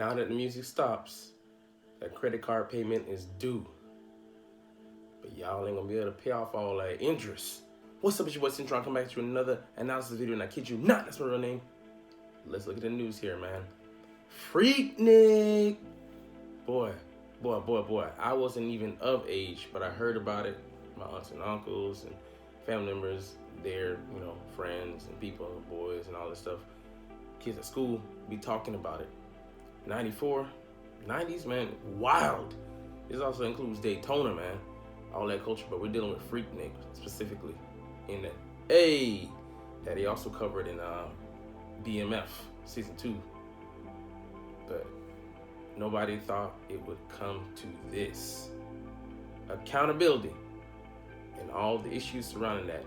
now that the music stops, that credit card payment is due. But y'all ain't gonna be able to pay off all that interest. What's up, it's your boy Cintron, come back to another analysis video, and I kid you not, that's my real name. Let's look at the news here, man. Freaknik! Boy. I wasn't even of age, but I heard about it. My aunts and uncles and family members, their, friends and people, boys and all this stuff. Kids at school be talking about it. 94, 90s, man, wild. This also includes Daytona, man. All that culture, but we're dealing with Freaknik specifically in that. That he also covered in BMF season 2. But nobody thought it would come to this. Accountability and all the issues surrounding that.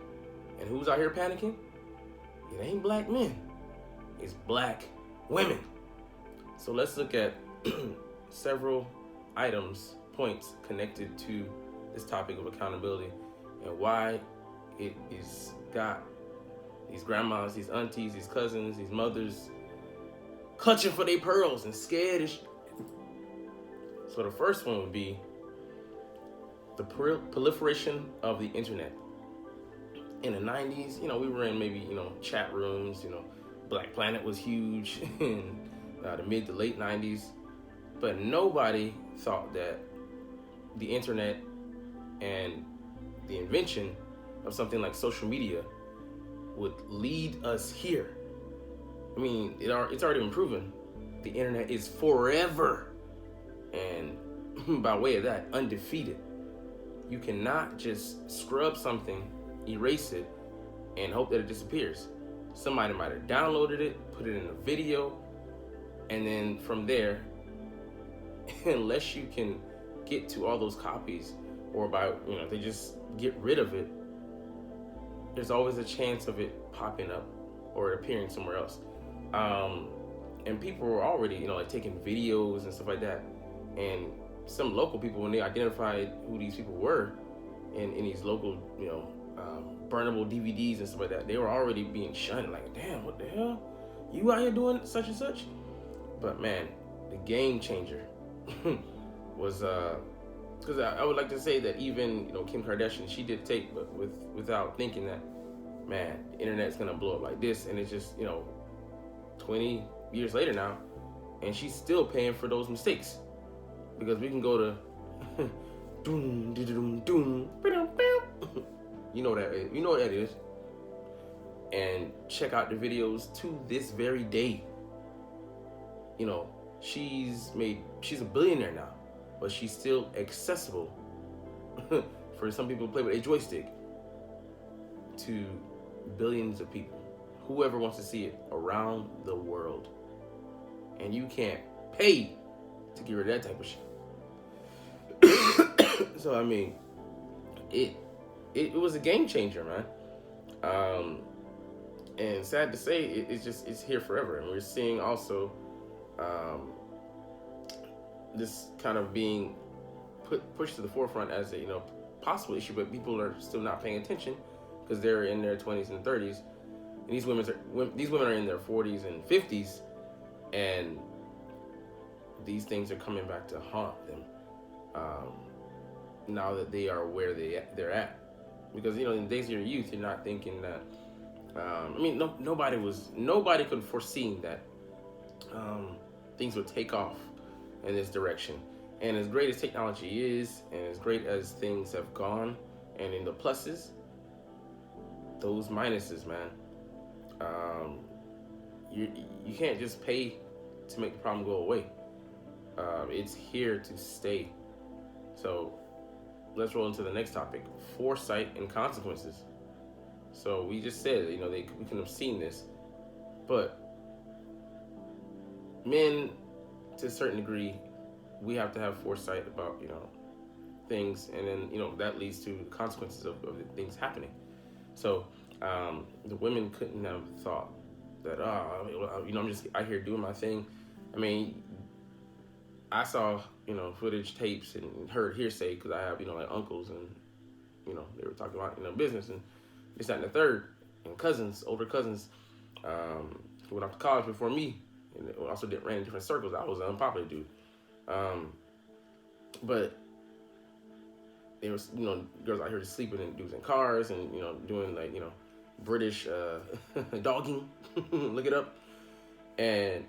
And who's out here panicking? It ain't black men. It's black women. So let's look at several points connected to this topic of accountability and why it is got these grandmas, these aunties, these cousins, these mothers clutching for their pearls and scared as shit. So the first one would be the proliferation of the internet. In the 90s, we were in maybe, chat rooms, Black Planet was huge in the mid to late 90s. But nobody thought that the internet and the invention of something like social media would lead us here. I mean, it's already been proven. The internet is forever. And by way of that, undefeated. You cannot just scrub something, erase it, and hope that it disappears. Somebody might have downloaded it, put it in a video, and then from there, unless you can get to all those copies, or by, they just get rid of it, there's always a chance of it popping up or it appearing somewhere else. And people were already, taking videos and stuff like that. And some local people, when they identified who these people were in these local, burnable DVDs and stuff like that, they were already being shunned. Like, damn, what the hell? You out here doing such and such? But man, the game changer was, because I would like to say that even, Kim Kardashian, she did take, but without thinking that, man, the internet's gonna blow up like this. And it's just, 20 years later now, and she's still paying for those mistakes. Because we can go to doom, doom, doom, you know what that is, and check out the videos to this very day. She's a billionaire now, but she's still accessible for some people to play with a joystick to billions of people, whoever wants to see it around the world. And you can't pay to get rid of that type of shit. So I mean, it was a game changer, man. And sad to say, it's here forever. And we're seeing also this kind of being pushed to the forefront as a possible issue, but people are still not paying attention because they're in their 20s and 30s, and these women are in their 40s and 50s, and these things are coming back to haunt them now that they are where they're at. Because in the days of your youth, you're not thinking that. Nobody could have foreseen that things would take off in this direction. And as great as technology is, and as great as things have gone, and in the pluses, those minuses, man. You can't just pay to make the problem go away. It's here to stay. So let's roll into the next topic: foresight and consequences. So we just said, we couldn't have seen this, but men, to a certain degree, we have to have foresight about things, and then that leads to consequences of the things happening. So the women couldn't have thought that I'm just out here doing my thing. I mean, I saw footage, tapes, and heard hearsay because I have like uncles, and they were talking about business and this, that, and the third, and cousins, older cousins, who went off to college before me, and also ran in different circles. I was an unpopular dude. But there was, girls out here just sleeping in dudes in cars and, doing like, British dogging. Look it up. And,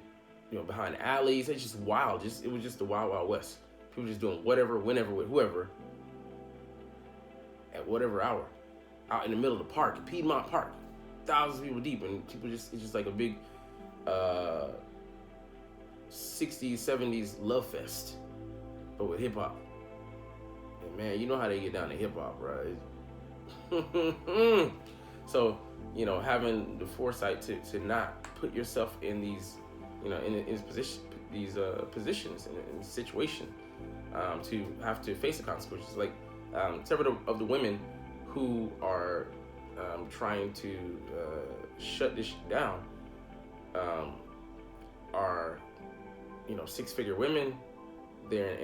behind alleys. It's just wild. It was just the wild, wild west. People just doing whatever, whenever, with whoever, at whatever hour. Out in the middle of the park, Piedmont Park. Thousands of people deep. And people it's just like a big 60s, 70s love fest. But with hip hop. And man, you know how they get down to hip hop, right? So, having the foresight to not put yourself in these, in these positions in this situation, to have to face the consequences. Like several of the women who are trying to shut this down are, 6-figure women. They're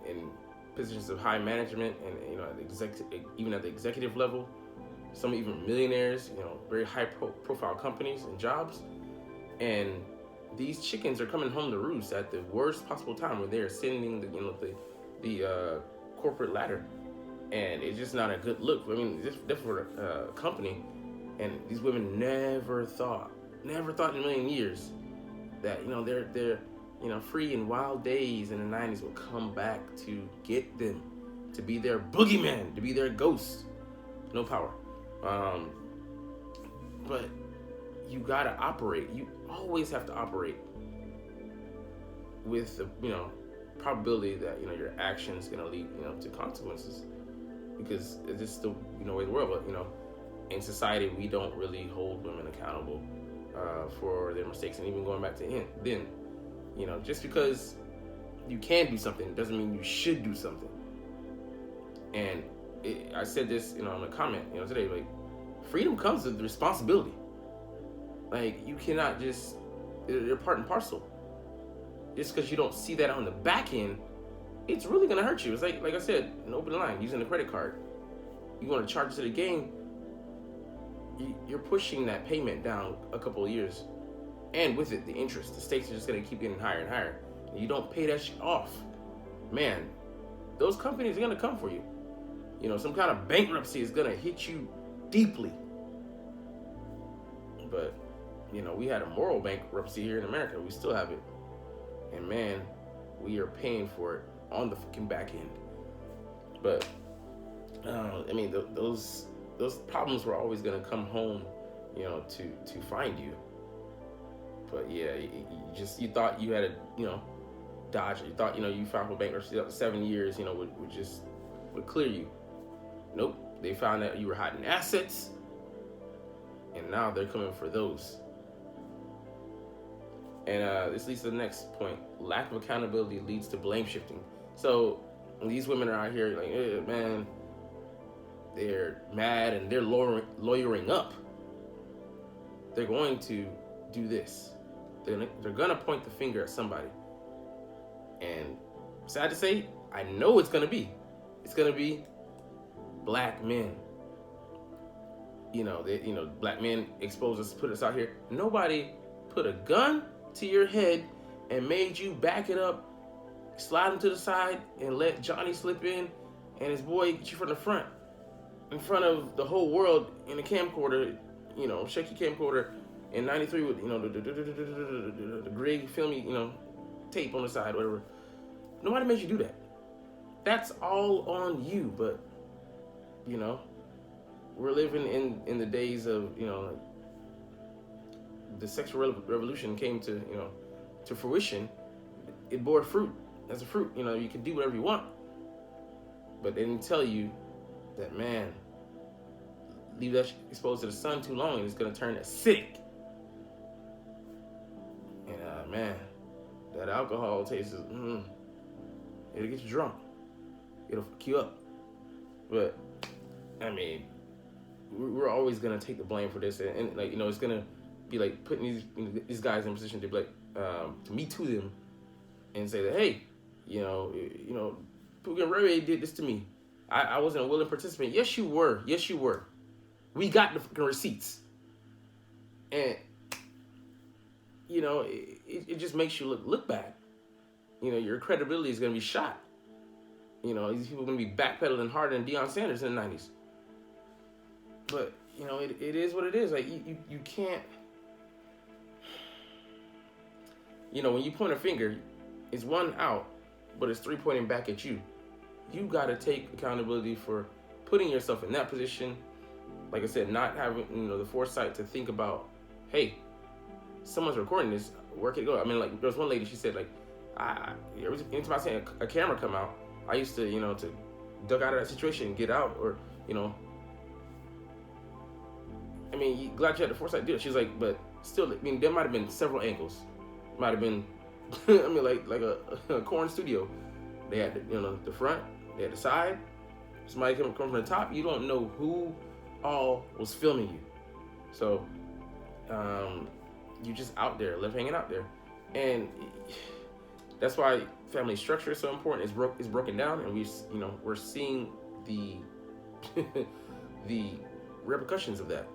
in positions of high management and even at the executive level. Some even millionaires, very high profile companies and jobs. And these chickens are coming home to roost at the worst possible time when they're ascending the corporate ladder. And it's just not a good look. I mean, just for a company. And these women never thought in a million years that, they're free and wild days in the 90s will come back to get them, to be their boogeyman, to be their ghost. No power. But you gotta operate. You always have to operate with the, probability that, your action's gonna lead, to consequences. Because it's just the, way of the world. But, in society, we don't really hold women accountable for their mistakes. And even going back to then, just because you can do something doesn't mean you should do something. And I said this, in a comment, today, like, freedom comes with responsibility. Like, you cannot just, they're part and parcel. Just because you don't see that on the back end, it's really going to hurt you. It's like I said, an open line, using a credit card. You want to charge it to the game, you're pushing that payment down a couple of years. And with it, the interest, the stakes are just going to keep getting higher and higher. And you don't pay that shit off. Man, those companies are going to come for you. Some kind of bankruptcy is going to hit you deeply. But, we had a moral bankruptcy here in America. We still have it. And man, we are paying for it on the fucking back end. But, those problems were always going to come home, to find you. But yeah, you thought you had to, dodge it. You thought, you filed for bankruptcy 7 years, would clear you. Nope. They found out you were hiding assets, and now they're coming for those. And this leads to the next point. Lack of accountability leads to blame shifting. So these women are out here like, man, they're mad and they're lawyering up. They're going to do this. They're gonna point the finger at somebody. And sad to say, I know it's gonna be black men. Black men expose us, put us out here. Nobody put a gun to your head and made you back it up, slide him to the side, and let Johnny slip in and his boy get you from the front, in front of the whole world in a camcorder, shaky camcorder in '93 with the gray filmy tape on the side, whatever. Nobody made you do that. That's all on you. But we're living in the days of the sexual revolution came to fruition. It bore fruit. As a fruit, you can do whatever you want. But they didn't tell you that, man, leave that exposed to the sun too long and it's gonna turn acidic. And man, that alcohol tastes it'll get you drunk. It'll fuck you up. But we're always gonna take the blame for this, and it's gonna be like putting these guys in a position to be like to me to them and say that, hey, Pooh and Ray did this to me. I wasn't a willing participant. Yes, you were. We got the fucking receipts. And it just makes you look bad. Your credibility is going to be shot. These people are going to be backpedaling harder than Deion Sanders in the 90s. But, it is what it is. Like, you can't... when you point a finger, it's one out, but it's three pointing back at you. You got to take accountability for putting yourself in that position. Like I said, not having, the foresight to think about, hey, someone's recording this, where can it go? I mean, like, there was one lady, she said, like, anytime I see a camera come out, I used to, to duck out of that situation and get out, or, I mean, glad you had the foresight to do it. She was like, but still, I mean, there might have been several angles. Might have been, I mean, like a corn studio. They had, the front, they had the side. Somebody come from the top. You don't know who all was filming you. So, you just out there, left hanging out there. And that's why family structure is so important. It's broken down, and we're seeing the the repercussions of that.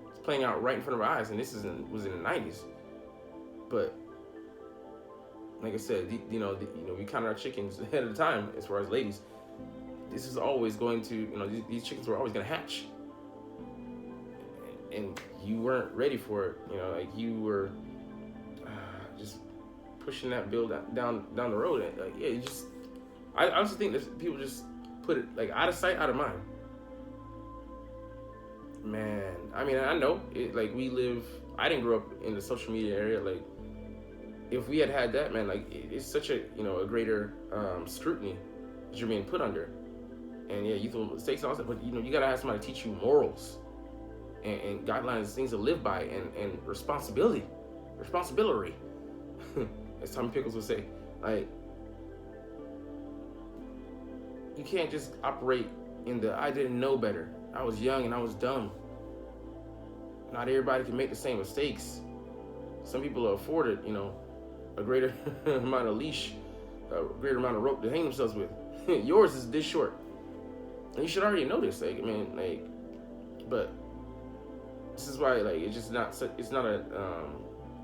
It's playing out right in front of our eyes, and this was in the 90s. But like I said, we count our chickens ahead of the time as far as ladies. This is always going to, these chickens were always going to hatch. And you weren't ready for it. Like you were just pushing that bill down the road. And, like, I honestly think that people just put it like out of sight, out of mind. Man, I mean, I know it. Like I didn't grow up in the social media area. Like, if we had that, man, like it's such a a greater scrutiny that you're being put under. And yeah, you throw mistakes and all that, but you gotta have somebody to teach you morals and guidelines, things to live by, and responsibility, as Tommy Pickles would say. Like, you can't just operate in the I didn't know better. I was young and I was dumb. Not everybody can make the same mistakes. Some people are afforded, a greater amount of leash, a greater amount of rope to hang themselves with. Yours is this short. And you should already know this. Like, I mean, like, but this is why, like, it's not a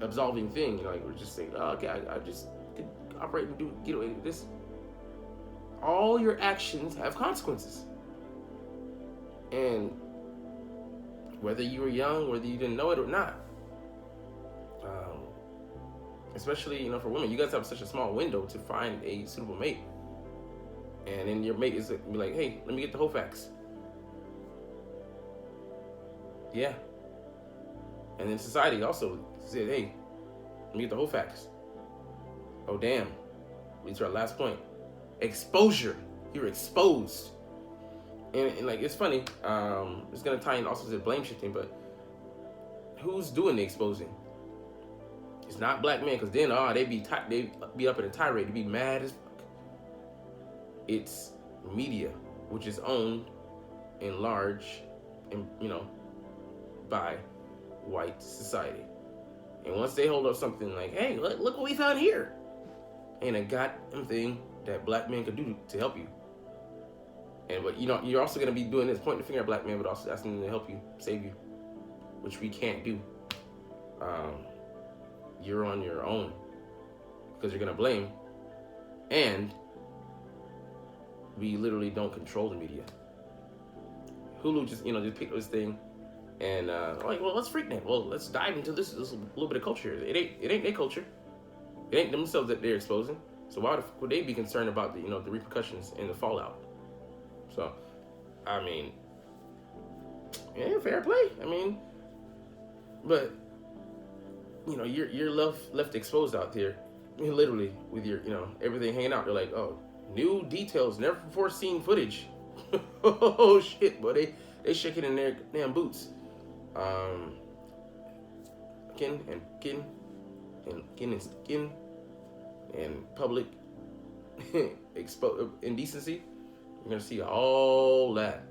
absolving thing. Like, we're just saying, oh, okay, I just could operate and get away with this. All your actions have consequences. And whether you were young, whether you didn't know it or not, especially, for women, you guys have such a small window to find a suitable mate. And then your mate is like, hey, let me get the whole facts. Yeah. And then society also said, hey, let me get the whole facts. Oh, damn. Leads to our last point. Exposure. You're exposed. And like, it's funny. It's going to tie in also to the blame shifting, but who's doing the exposing? It's not black men, because then, they'd be up in a tirade. They'd be mad as fuck. It's media, which is owned in large, by white society. And once they hold up something like, hey, look what we found here, ain't a goddamn thing that black men could do to help you. But you're also gonna be doing this, pointing the finger at black men, but also asking them to help you, save you, which we can't do. You're on your own, because you're gonna blame, and we literally don't control the media. Hulu just picked this thing, and like, well, let's Freaknik. Well, let's dive into this little bit of culture. It ain't their culture. It ain't themselves that they're exposing. So why would they be concerned about the repercussions and the fallout? So, I mean, yeah, fair play. I mean, but you're left exposed out there, literally with your everything hanging out. They're like, oh, new details, never before seen footage. Oh shit, boy, they shaking in their damn boots. Skin and public indecency. You're gonna see all that.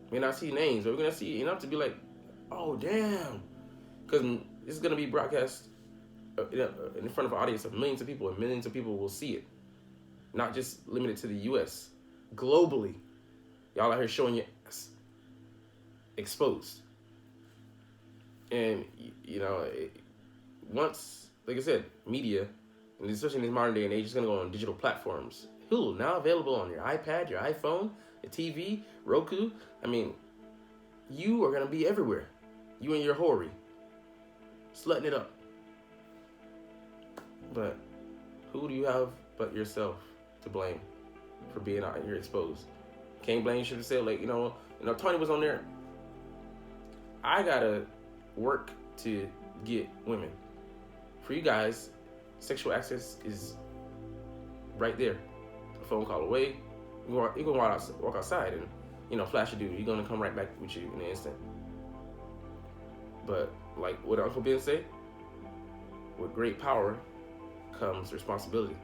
We may not see names, but we're gonna see enough to be like, oh damn, because this is gonna be broadcast in front of an audience of millions of people, and millions of people will see it. Not just limited to the U.S. Globally, y'all out here showing your ass exposed. And once like I said, media, and especially in this modern day and age, is going to go on digital platforms. Hulu, now available on your iPad, your iPhone, your TV, Roku. I mean, you are going to be everywhere. You and your whorery. Slutting it up. But who do you have but yourself to blame for being out here exposed? Can't blame you, should have said, like, Tony was on there. I gotta work to get women. For you guys, sexual access is right there. A phone call away. You can walk outside and, flash a dude. You're gonna come right back with you in an instant. But like what Uncle Ben said, with great power comes responsibility.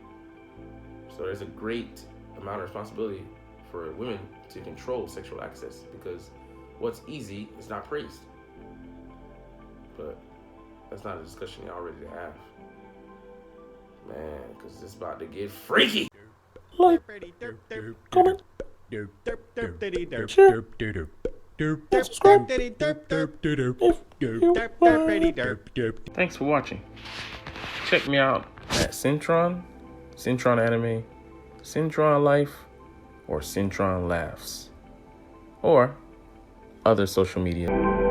So there's a great amount of responsibility for women to control sexual access, because what's easy is not praised. But that's not a discussion y'all ready to have. Man, because it's about to get freaky. Like, comment, share, and subscribe if you Thanks for watching. Check me out at Cintron, Cintron Anime, Cintron Life, or Cintron Laughs, or other social media.